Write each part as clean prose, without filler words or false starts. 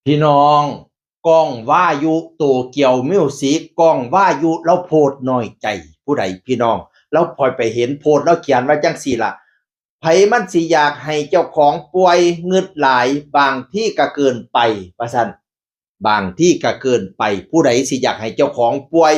พี่น้องก้องว่ายุโตเกียวมิวสิกก้องว่ายุแล้วโพดน้อยใจผู้ใดพี่น้องแล้วพลอยไปเห็นโพดแล้วเขียนว่าจังสี่ล่ะไผมันสิอยากให้เจ้าของป่วยเงึดหลายบางที่ก็เกินไปว่าซั่นบางที่ก็เกินไปผู้ใดสิอยากให้เจ้าของป่วย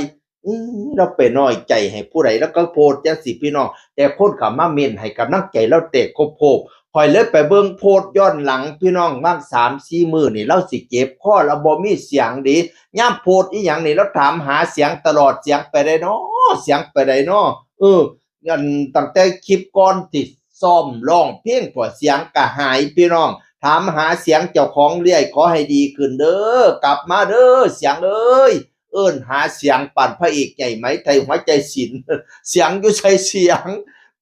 เราไปน้อยใจให้ผู้ใดแล้วก็โพดจังสี่พี่น้องแต่คนเข้ามาเม้นให้กำลังใจเราเตะโคโพก ข่อยเลยไปเบิ่งโพสต์ย้อนหลังพี่น้องบาง3-4มื้อนี่เราสิเจ็บคอแล้วบ่มีเสียงดียามโพสต์อีหยังนี่เราถามหาเสียงตลอดเสียงไปได้น้อเสียงไปได้น้ออันตั้งแต่คลิปก่อนที่ซ้อมร้องเพลงพอเสียงก็หายพี่น้องถามหาเสียงเจ้าของเรื่อยขอให้ดีขึ้นเด้อกลับมาเด้อเสียงเอ้ยเอิ้นหาเสียงปั่นพระเอกใหญ่ไหมไทยหัวใจศิลป์เสียงอยู่ใช้เสียง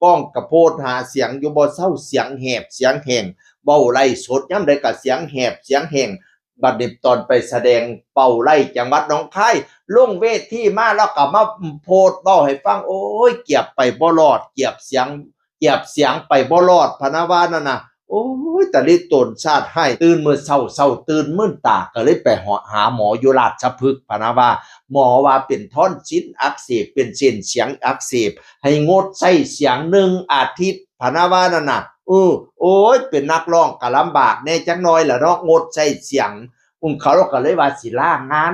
ก้องกระโพดหาเสียงอยู่บ่เศร้าเสียงแหบเสียงแห้งเบ้าไล่สดยามใดก็เสียงแหบเสียงแห้งบัดนี้ตอนไปแสดงเป่าไล่จังหวัดหนองคายลงเวทีมาแล้วก็มาโพดเว้าให้ฟังโอ้ยเกียบไปบ่รอดเกียบเสียงไปบ่รอดพะนะว่านั่นน่ะโอ้ยตะลิตนชาติให้ตื่นมื้อเช้าตื่นมื่นตาก็เลยไปหาหมออยู่ราชพฤกษ์พะนะว่าหมอว่าเป็นท่อนชิ้นอักเสบเป็นเส้นเสียงอักเสบ ให้งดใช้เสียง1 อาทิตย์พะนะว่านั่นน่ะโอ้ยเป็นนักร้องก็ลำบากแน่จักหน่อยล่ะเนาะงดใช้เสียงเขาก็เลยว่าสิลางาน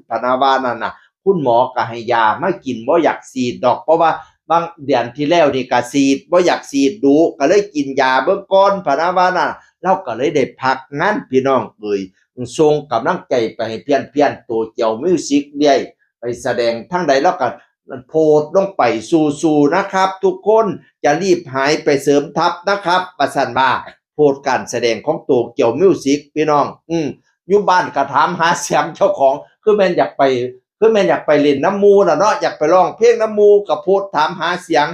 พะนะว่านั่นน่ะคุณหมอก็ให้ยามากินบ่อยากฉีดดอกเพราะว่าบางเดือนที่แล้วนี่ก็ฉีดบ่อยากฉีดดู๋ก็เลยกินยาเบิ่งก่อนพะนะว่าน่ะเราก็เลยได้พักงานพี่น้องเอ้ยส่งกำลังใจไปให้เพี้ยนๆโตเกียวมิวสิกเรื่อยไปแสดงทางใดแล้วก็ โพดลงไปสู่นะครับทุกคนจะรีบหายไปเสริมทัพนะครับประสันบาโพดการแสดงของโตเกียวมิวสิกพี่น้องอยู่บ้านก็ถามหาเสียงเจ้าของคือแม่นอยากไปเล่นน้ำมูน่ะเนาะอยากไปร้องเพลงน้ำมูก็โพดถามหาเสียง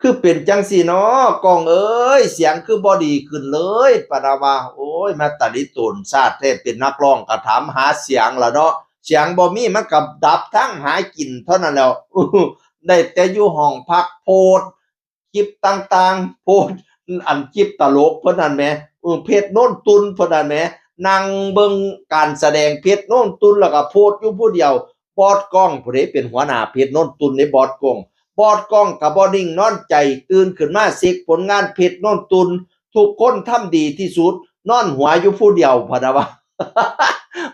คือเป็นจังซี่เนาะก้องเอ้ยเสียงคือบ่ดีขึ้นเลยปะนะว่าโอ้ยมาตะลิโตนชาติแท้เป็นนักร้องก็ถามหาเสียงล่ะเนาะ เสียงบ่มีมันก็ดับทั้งหากินเท่านั้นแล้วได้แต่อยู่ห้องพักโพดคลิปต่างๆโพดอันคลิปตลกเพิ่นนั่นแหมเพจโน้นตุนเพิ่นนั่นแหมนั่งเบิ่งการแสดงเพจโน้นตุนแล้วก็โพดอยู่ผู้เดียวบอสกล้องผู้ใดเป็นหัวหน้าเพจโน้นตุนนี่บอสกล้องก็บ่นิ่งนอนใจตื่นขึ้นมาเช็กผลงานเพจโน้นตุนทุกคนทำดีที่สุดนอนหัวอยู่ผู้เดียวพะนะว่า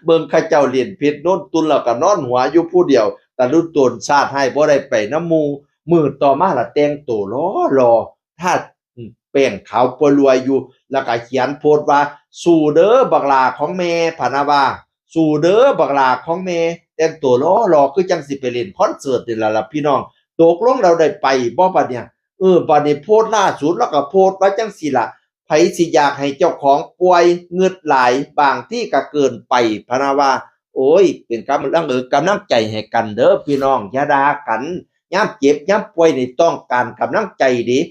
เบิ่งเขาเจ้าเล่นเพชรโน้นตุนแล้วก็นอนหัวอยู่ผู้เดียวตะลุตนชาติให้บ่ได้ไปนำหมู่มื้อต่อมาล่ะแต่งตัวหล่อๆถ้าแป้งขาวปรวยอยู่แล้วก็เขียนโพสต์ว่าสู้เด้อบักหล้าของแม่พะนะว่าสู้เด้อบักหล้าของแม่แต่งตัวหล่อๆคือจังสิไปเล่นคอนเสิร์ตนี่ล่ะพี่น้องตกลงเราได้ไปบ่บัดเนี่ยบัดนี้โพสต์ล่าสุดแล้วก็โพสต์ว่าจังซี่ล่ะ ไผสิอยากให้เจ้าของป่วยเงือดหลายบางที่ก็เกินไปพะนะว่าโอ้ยเป็นกำลังใจให้กันเด้อพี่น้องอย่าด่ากันยามเจ็บยามป่วยนี่ต้องการกำลังใจเดะ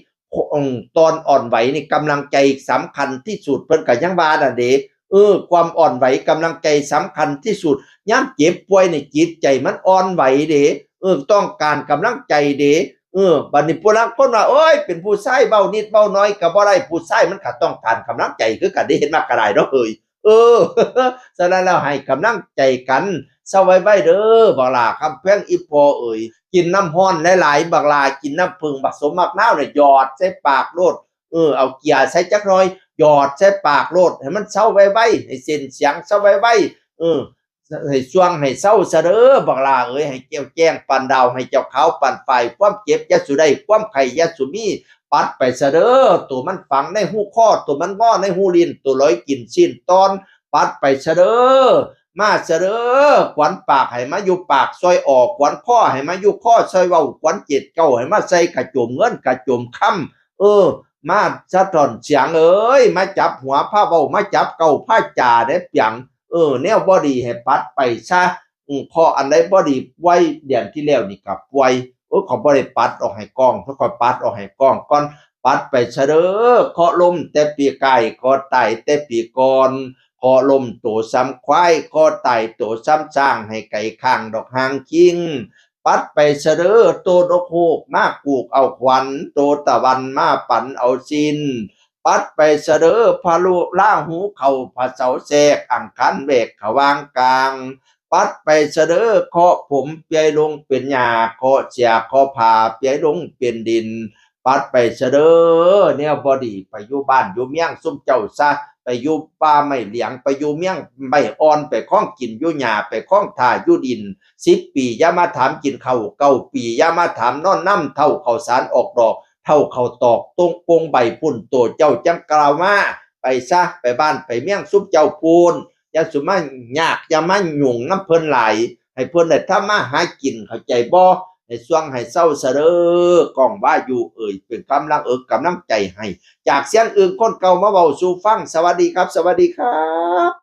ตอนอ่อนไหวนี่กำลังใจสำคัญที่สุดเพิ่นก็ยังว่าน่ะเดะความอ่อนไหวกำลังใจสำคัญที่สุดยามเจ็บป่วยนี่จิตใจมันอ่อนไหวเดะต้องการกำลังใจเดะ บัดนี้ผู้ลางคนว่าโอ๊ยเป็นผู้ชายเว้านิดเว้าน้อยก็บ่ได้ผู้ชายมันก็ต้องการกำลังใจคือกันได้เห็นมาก็ได้เนาะเอ้ยเออฉะนั้นแล้วให้กำลังใจกันเซาไว้ๆเด้อบักหล่าคำแพงอีพ่อเอ้ยกินน้ำร้อนหลายๆบักหล่ากินน้ำผึ้งบักสมบักนาวเนี่ยหยอดใส่ปากโลดเอาเกียร์ใส่จักหน่อยหยอดใส่ปากโลดให้มันเซาไว้ๆให้เส้นเสียงเซาไว้ๆให้ช่วงให้เศร้าซะเด้อบักหล่าเอ้ยให้แจ้วแจ้งปานดาวให้เจ้าขาวปานฝ่ายความเจ็บอย่าสุได้ความไข้อย่าสุมีปัดไปซะเด้อตัวมันฝังในหูคอตัวมันงอในหูลิ้นตัวลอยกินสิ้นตอนปัดไปซะเด้อมาซะเด้อขวัญปากให้มาอยู่ปากซอยออกขวัญคอให้มาอยู่คอซอยเว้าขวัญเจ็ดเก้าให้มาใส่กระจุมเงินกระจุมค่ำมาสะท้อนเสียงเอ้ยมาจับหัวผ้าเว้ามาจับเก้าผ้าจ่าได้เปียง แนวบ่ดีให้ปัดไปซะข้ออันใดบ่ดีไว้เดือนที่แล้วนี่ก็ป่วยเขาบ่ได้ปัดออกให้กล้องค่อยๆปัดออกให้กล้องก่อนปัดไปซะเด้อเคาะลมแต่ปีกายเคาะไตแต่ปีก่อนเคาะลมโตซ้ำควายเคาะไตโตซ้ำช้างให้ไก่ข้างดอกหางคิงปัดไปซะเด้อโตดอกฮูกมาปลูกเอาขวัญโตตะวันมาปั่นเอาสิ้น ปั ปัดไปเสดอพาลุล่าหูเข่าผาเสาแสกอังคันเบกขวางกลางปัดไปเสดอเคาะผมเปียลงเป็นหญ้าเคาะเสียเคาะผ่าเปียลงเป็นดินปัดไปเสดอเนี่ยบอดีไปอยู่บ้านอยู่เมียงซุ่มเจ้าซะไปอยู่ป่าไม่เหลียงไปอยู่เมียงไม่อ่อนไปข้องกินอยู่หญ้าไปข้องถ่าอยู่ดิน10 ปีอย่ามาถามกินข้าว9 ปีอย่ามาถามนอนน้ำเท่าข้าวสารออกดอกเท่าข้าวตอกตรงปงใบปุ่นโตเจ้าจังกล่าวมาไปซะไปบ้านไปเมียงซุปเจ้าพูนอย่าสุมายากอย่ามาหยุ่งน้ำเพิ่นไหลให้เพิ่นได้ทำมาหากินเข้าใจบ่ให้สวงให้เศร้าเสดอกล้องว่าอยู่เป็นกำลังกำลังใจให้จากเสียงอื่นคนเก่ามาเว้าสู่ฟังสวัสดีครับสวัสดีครับ